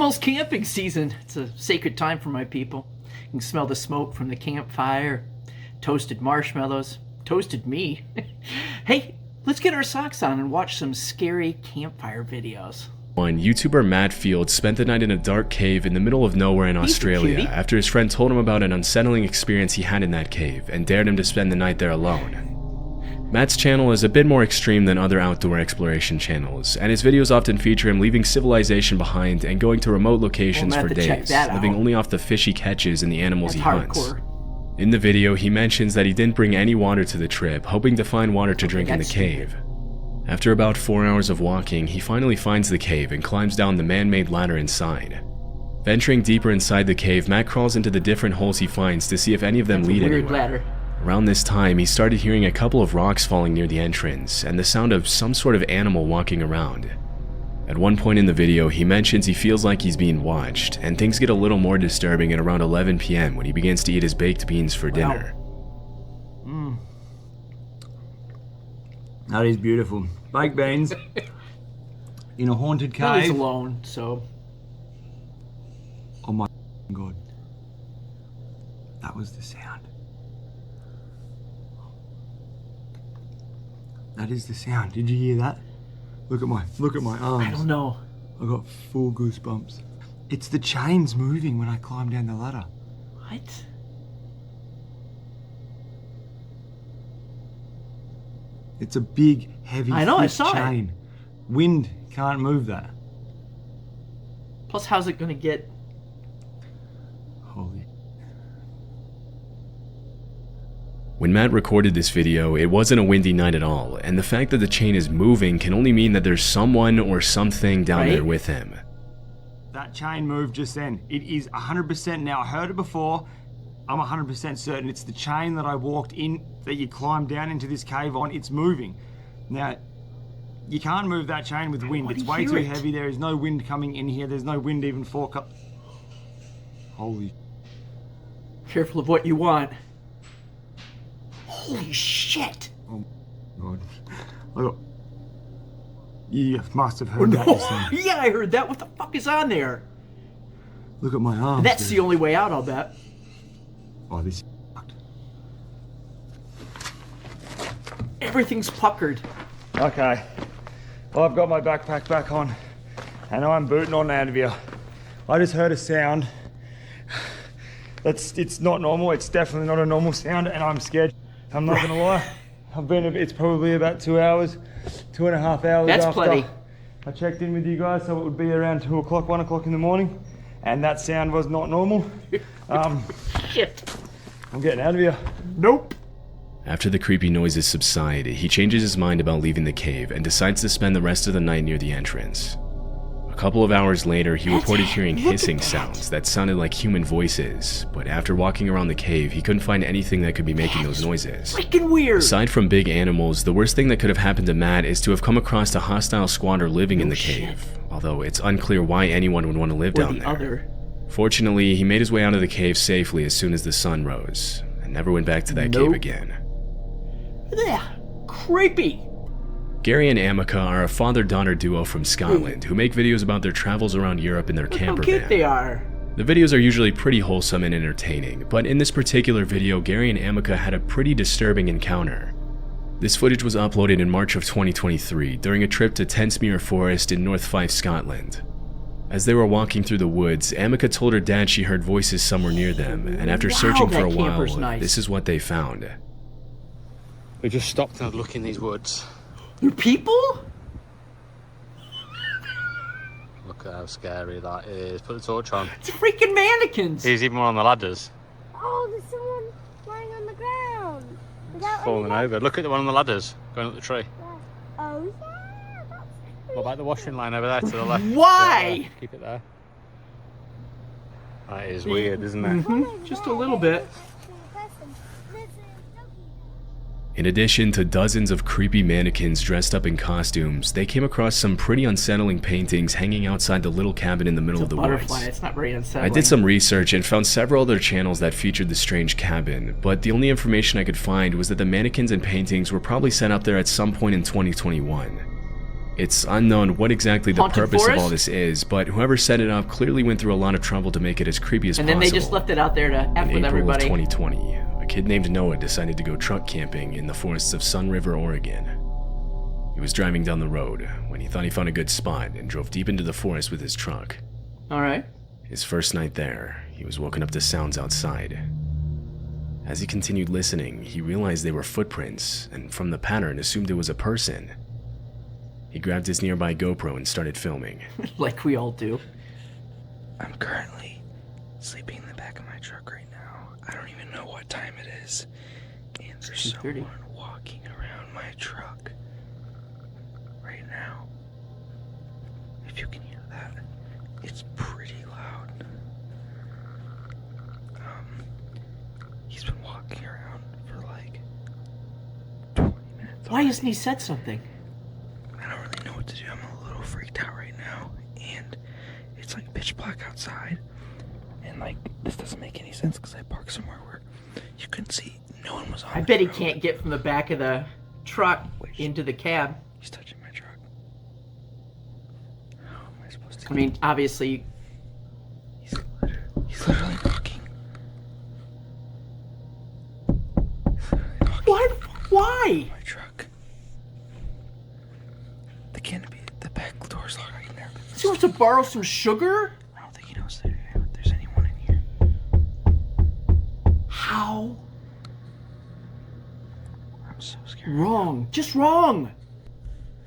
almost camping season. It's a sacred time for my people. You can smell the smoke from the campfire, toasted marshmallows, toasted me. Hey, let's get our socks on and watch some scary campfire videos. YouTuber Matt Field spent the night in a dark cave in the middle of nowhere in Australia after his friend told him about an unsettling experience he had in that cave and dared him to spend the night there alone. Matt's channel is a bit more extreme than other outdoor exploration channels, and his videos often feature him leaving civilization behind and going to remote locations for days, living only off the fish he catches and the animals he hunts. In the video, he mentions that he didn't bring any water to the trip, hoping to find water to drink in the cave. After about 4 hours of walking, he finally finds the cave and climbs down the man-made ladder inside. Venturing deeper inside the cave, Matt crawls into the different holes he finds to see if any of them lead anywhere. Around this time, he started hearing a couple of rocks falling near the entrance and the sound of some sort of animal walking around. At one point in the video, he mentions he feels like he's being watched, and things get a little more disturbing at around 11 p.m. when he begins to eat his baked beans for dinner. That is beautiful. Baked beans in a haunted cave. Well, he's alone, so. Oh my god. That was the sound. That is the sound. Did you hear that? Look at my arms. I don't know. I got full goosebumps. It's the chains moving when I climb down the ladder. What? It's a big, heavy, chain. Wind can't move that. Plus, how's it gonna get? Holy. When Matt recorded this video, it wasn't a windy night at all, and the fact that the chain is moving can only mean that there's someone or something down there with him. That chain moved just then. It is 100% now. I heard it before. I'm 100% certain it's the chain that I walked in, that you climbed down into this cave on. It's moving. Now, you can't move that chain with wind. It's way too heavy. There is no wind coming in here. There's no wind even for... Holy... Careful of what you want. Holy shit! Oh god. Look. You must have heard that just then. Yeah, I heard that. What the fuck is on there? Look at my arms. And that's the only way out, I'll bet. Oh, this is fucked. Everything's puckered. Okay. Well, I've got my backpack back on, and I'm booting on out of here. I just heard a sound. It's not normal. It's definitely not a normal sound, and I'm scared. I'm not gonna lie. It's probably about 2 hours, 2.5 hours That's after plenty. I checked in with you guys, so it would be around 2 o'clock, 1 o'clock in the morning, and that sound was not normal. Shit. I'm getting out of here. Nope. After the creepy noises subside, he changes his mind about leaving the cave and decides to spend the rest of the night near the entrance. A couple of hours later, he reported hearing hissing sounds that sounded like human voices, but after walking around the cave, he couldn't find anything that could be making those noises. Freaking weird. Aside from big animals, the worst thing that could have happened to Matt is to have come across a hostile squatter living in the cave, although it's unclear why anyone would want to live down there. Fortunately, he made his way out of the cave safely as soon as the sun rose, and never went back to that cave again. Yeah, creepy. Gary and Amica are a father-daughter duo from Scotland who make videos about their travels around Europe in their camper van. How cute they are. The videos are usually pretty wholesome and entertaining, but in this particular video, Gary and Amica had a pretty disturbing encounter. This footage was uploaded in March of 2023 during a trip to Tensmere Forest in North Fife, Scotland. As they were walking through the woods, Amica told her dad she heard voices somewhere near them, and after searching for a while, this is what they found. We just stopped to look in these woods. They're people? Look at how scary that is. Put the torch on. It's freaking mannequins. There's even one on the ladders. Oh, there's someone lying on the ground. Falling over. Look at the one on the ladders going up the tree. Oh, yeah. That's creepy. What about the washing line over there to the left? Why? Keep it there. That is weird, isn't it? Just a little bit. In addition to dozens of creepy mannequins dressed up in costumes, they came across some pretty unsettling paintings hanging outside the little cabin in the middle of the butterfly. woods. It's not very unsettling. I did some research and found several other channels that featured the strange cabin, but the only information I could find was that the mannequins and paintings were probably set up there at some point in 2021. It's unknown what exactly the Haunted purpose of all forest? this is, but whoever set it up clearly went through a lot of trouble to make it as creepy as And possible. then they just left it out there to F In with April everybody. of 2020, a kid named Noah decided to go truck camping in the forests of Sun River, Oregon. He was driving down the road when he thought he found a good spot and drove deep into the forest with his truck. Alright. His first night there, he was woken up to sounds outside. As he continued listening, he realized they were footprints, and from the pattern assumed it was a person. He grabbed his nearby GoPro and started filming. Like we all do. I'm currently sleeping in the back of my truck right now. I don't even know what time it is. And there's 2:30. someone walking around my truck right now. If you can hear that, it's pretty loud. He's been walking around for like 20 minutes. Why hasn't he said something? I don't really know what to do. I'm a little freaked out right now. And it's like pitch black outside. And like, this doesn't make any sense because I parked somewhere where you couldn't see. No one was on I the bet he road. can't get from the back of the truck into the cab. He's touching my truck. How am I supposed to I mean, obviously, He's literally knocking. He's literally knocking what? Why? my truck. The canopy, the back door's locked right in there. Does he want to borrow some sugar? I don't think he knows that there's anyone in here. How? I'm so scared. Wrong. Just wrong.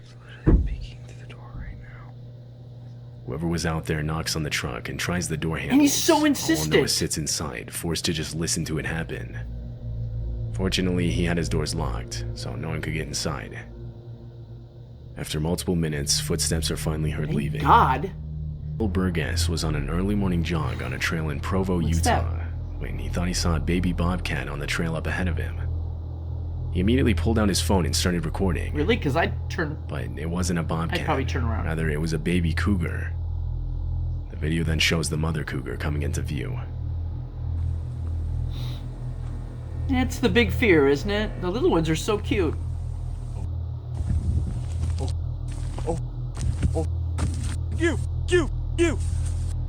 He's literally peeking through the door right now. Whoever was out there knocks on the truck and tries the door handles. And he's so while insistent. Noah sits inside, forced to just listen to it happen. Fortunately, he had his doors locked, so no one could get inside. After multiple minutes, footsteps are finally heard Thank leaving. God. Bill Burgess was on an early morning jog on a trail in Provo, What's Utah, that? when he thought he saw a baby bobcat on the trail up ahead of him. He immediately pulled out his phone and started recording. Really? Because I'd turn. But it wasn't a bobcat. I'd probably turn around. Rather, it was a baby cougar. The video then shows the mother cougar coming into view. That's the big fear, isn't it? The little ones are so cute.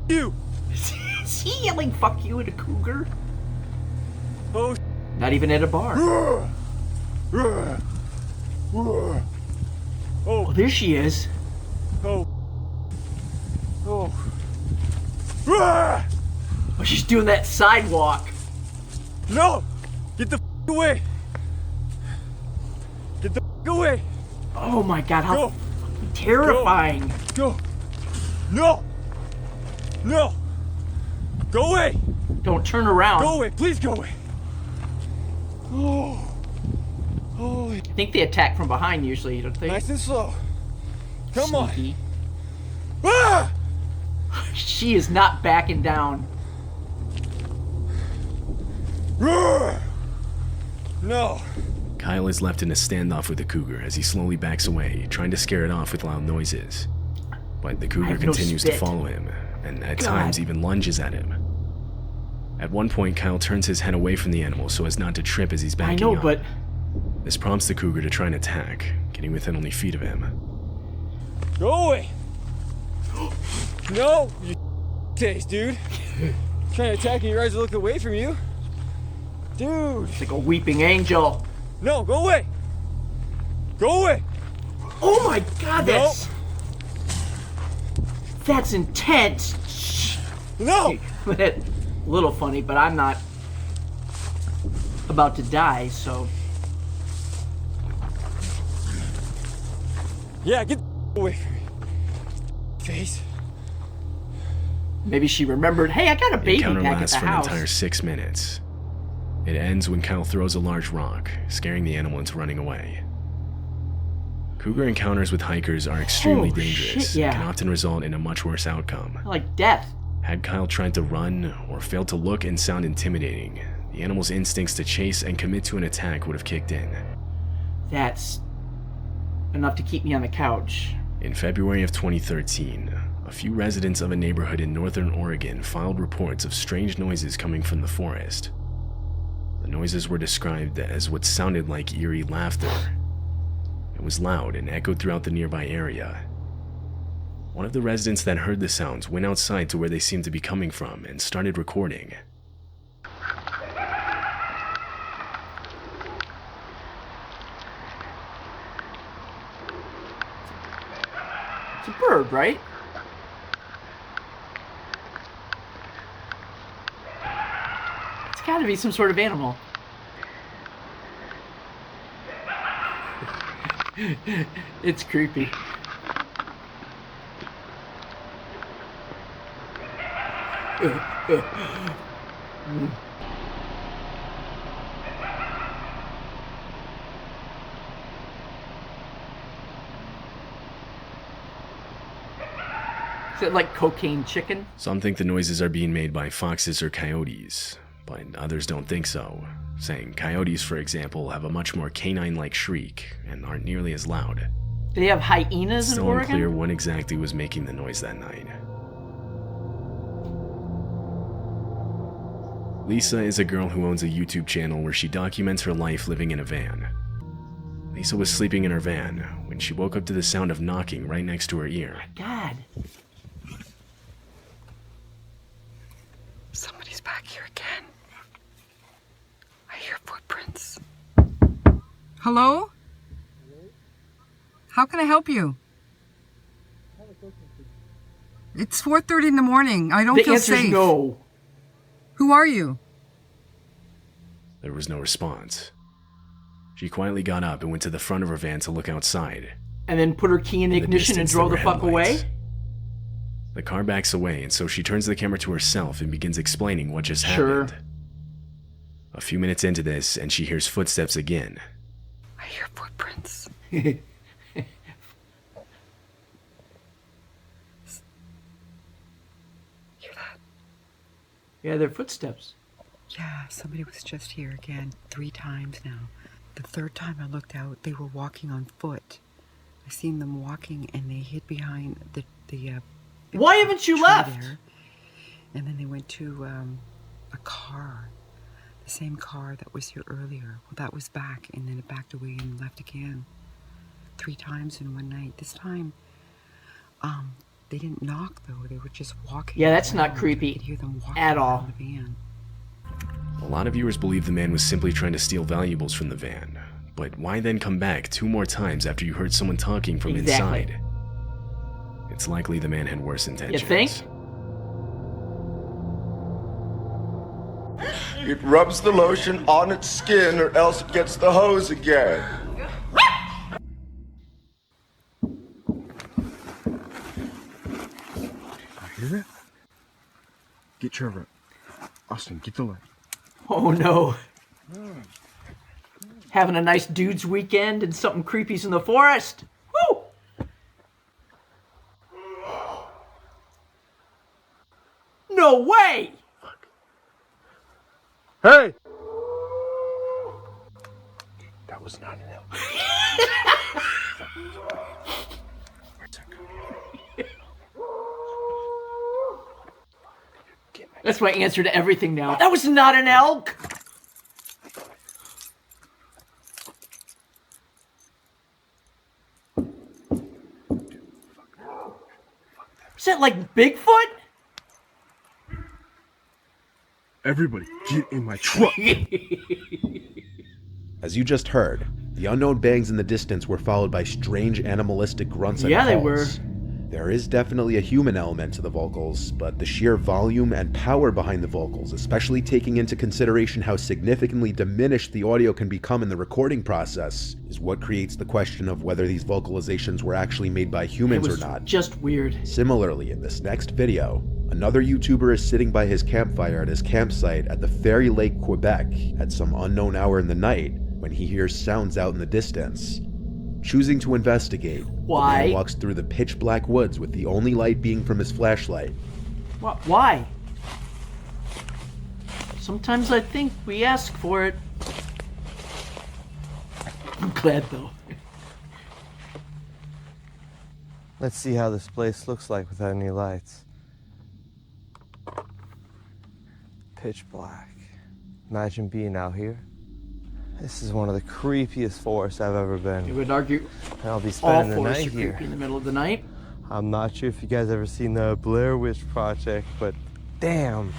You! Is he yelling "fuck you" at a cougar? Oh, Not even at a bar. Oh, there she is. oh. Oh, she's doing that sidewalk. No! Get the away! Get the away! Oh my God, how Go! fucking terrifying. Go! No! No! Go away! Don't turn around. Go away! Please go away! Oh! Oh, I think they attack from behind usually, don't they? nice and slow. Come on! Sneaky. Ah! She is not backing down. No! Kyle is left in a standoff with the cougar as he slowly backs away, trying to scare it off with loud noises. But the cougar have no continues to spit. follow him, and at God. times even lunges at him. At one point, Kyle turns his head away from the animal so as not to trip as he's I backing know, up. but This prompts the cougar to try and attack, getting within only feet of him. Go away! No! You taste, dude! Trying to attack and your eyes are looking away from you. Dude! it's like a weeping angel. No, go away! Go away! Oh my God, No. that's intense. No! A little funny, but I'm not about to die, so Yeah, get away from me. Face. maybe she remembered. Hey, I got a The baby encounter back at lasts the for an house. entire 6 minutes. It ends when Kyle throws a large rock, scaring the animal into running away. Cougar encounters with hikers are extremely Oh, dangerous shit, yeah. and can often result in a much worse outcome. Like death. Had Kyle tried to run or failed to look and sound intimidating, the animal's instincts to chase and commit to an attack would have kicked in. That's enough to keep me on the couch. In February of 2013, a few residents of a neighborhood in northern Oregon filed reports of strange noises coming from the forest. The noises were described as what sounded like eerie laughter. It It was loud and echoed throughout the nearby area. One of the residents that heard the sounds went outside to where they seemed to be coming from and started recording. It's a bird, right? It's gotta be some sort of animal. It's creepy. Is it like cocaine chicken? Some think the noises are being made by foxes or coyotes, but others don't think so, saying coyotes, for example, have a much more canine-like shriek and aren't nearly as loud. They have hyenas in Still Oregon? unclear what exactly was making the noise that night. Lisa is a girl who owns a YouTube channel where she documents her life living in a van. Lisa was sleeping in her van when she woke up to the sound of knocking right next to her ear. God. Somebody's back here again. I hear footprints. Hello? How can I help you? It's 4:30 in the morning. I don't The feel answer's safe. no. Who are you? There was no response. She quietly got up and went to the front of her van to look outside. And then put her key in the In the ignition and distance, drove the there were fuck away? headlights. The car backs away, and so she turns the camera to herself and begins explaining what just Sure. happened. A few minutes into this, and she hears footsteps again. I hear footprints. Hear that? Yeah, they're footsteps. Yeah, somebody was just here again 3 times now. The 3rd time I looked out, they were walking on foot. I seen them walking and they hid behind the Why haven't you tree left? there. And then they went to a car. The same car that was here earlier. Well, that was back, and then it backed away and left again. 3 times in one night. This time, they didn't knock though. They were just walking. Yeah, that's not around. creepy I could hear them walking at around all. the van. A lot of viewers believe the man was simply trying to steal valuables from the van. But why then come back 2 more times after you heard someone talking from Exactly. inside? It's likely the man had worse intentions. You think? It rubs the lotion on its skin or else it gets the hose again. Hear that? Get Trevor. Austin, get the light. Oh no. Having a nice dude's weekend and something creepy's in the forest. Woo! No way! Hey! That was not an elk. That's my answer to everything now. That was not an elk! Is that like Bigfoot? Everybody, get in my truck! As you just heard, the unknown bangs in the distance were followed by strange animalistic grunts and Yeah, they calls. were. There is definitely a human element to the vocals, but the sheer volume and power behind the vocals, especially taking into consideration how significantly diminished the audio can become in the recording process, is what creates the question of whether these vocalizations were actually made by It humans was or not. just weird. Similarly, in this next video, another YouTuber is sitting by his campfire at his campsite at the Fairy Lake, Quebec, at some unknown hour in the night when he hears sounds out in the distance. Choosing to investigate, Why? the man walks through the pitch black woods with the only light being from his flashlight. Why? Sometimes I think we ask for it. I'm glad though. Let's see how this place looks like without any lights. Pitch black. Imagine being out here This is one of the creepiest forests I've ever been. You would argue And I'll be all spending the forests night are here. creepy in the middle of the night. I'm not sure if you guys ever seen the Blair Witch Project, but damn,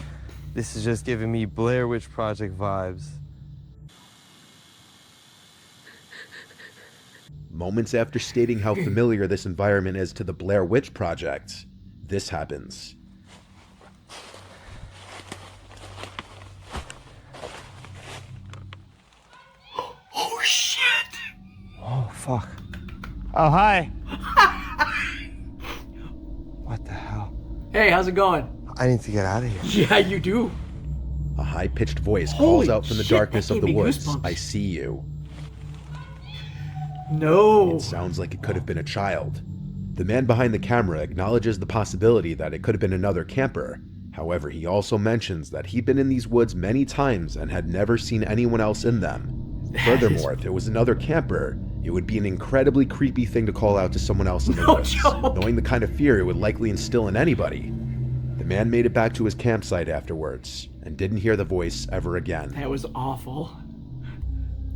this is just giving me Blair Witch Project vibes. Moments after stating how familiar this environment is to the Blair Witch Project, this happens. Oh shit! Oh, fuck. Oh, hi. What the hell? Hey, how's it going? I need to get out of here. Yeah, you do. A high-pitched voice Holy calls out from the shit, darkness that of the gave me woods, goosebumps. "I see you." No. It sounds like it could have been a child. The man behind the camera acknowledges the possibility that it could have been another camper. However, he also mentions that he'd been in these woods many times and had never seen anyone else in them. Furthermore, if it was another camper, it would be an incredibly creepy thing to call out to someone else in the woods, knowing the kind of fear it would likely instill in anybody. The man made it back to his campsite afterwards and didn't hear the voice ever again. That was awful.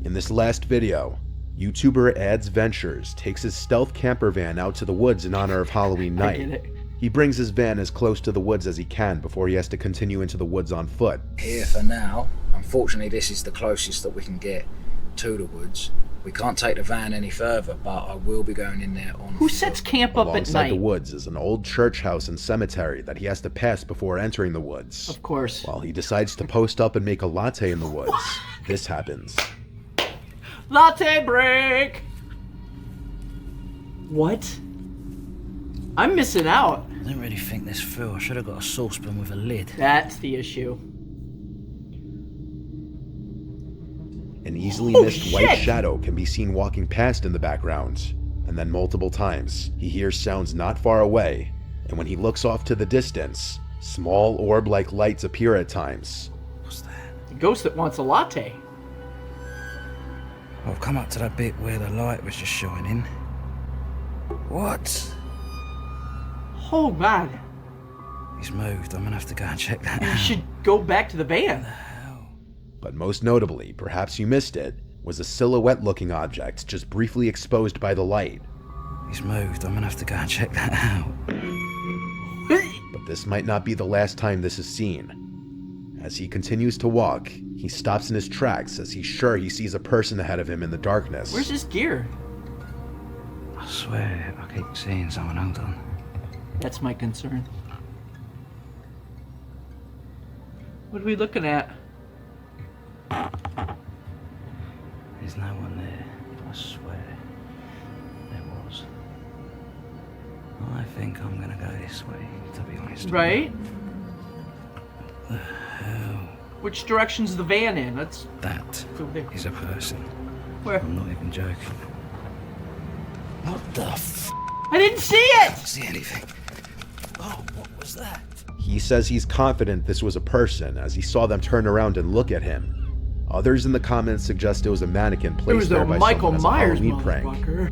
In this last video, YouTuber Ads Ventures takes his stealth camper van out to the woods in honor of Halloween I get night. it. He brings his van as close to the woods as he can before he has to continue into the woods on foot. Here for now. Unfortunately, this is the closest that we can get to the woods. We can't take the van any further, but I will be going in there on Who foot. sets camp up at Alongside night? the woods is an old church house and cemetery that he has to pass before entering the woods. Of course. While he decides to post up and make a latte in the woods, this happens. Latte break! What? I'm missing out. I didn't really think this through. I should have got a saucepan with a lid. That's the issue. An easily Oh, missed white shit! shadow can be seen walking past in the background, and then multiple times he hears sounds not far away, and when he looks off to the distance, small orb-like lights appear at times. What's that? The ghost that wants a latte. I've come up to that bit where the light was just shining. What? Oh god. He's moved. I'm gonna have to go and check that You out. should go back to the van. But most notably, perhaps you missed it, was a silhouette-looking object just briefly exposed by the light. He's moved. I'm gonna have to go and check that out. But this might not be the last time this is seen. As he continues to walk, he stops in his tracks as he's sure he sees a person ahead of him in the darkness. Where's his gear? I swear, I keep seeing someone. Hold on. That's my concern. What are we looking at? There's no one there. I swear. There was. I think I'm gonna go this way, to be honest. Right? The hell? Which direction's the van in? Let's That go there. is a person. Where? I'm not even joking. What the f? I didn't see I it! don't see anything. Oh, what was that? He says he's confident this was a person as he saw them turn around and look at him. Others in the comments suggest it was a mannequin It placed was there a by Michael someone as a Myers Halloween prank. motherfucker.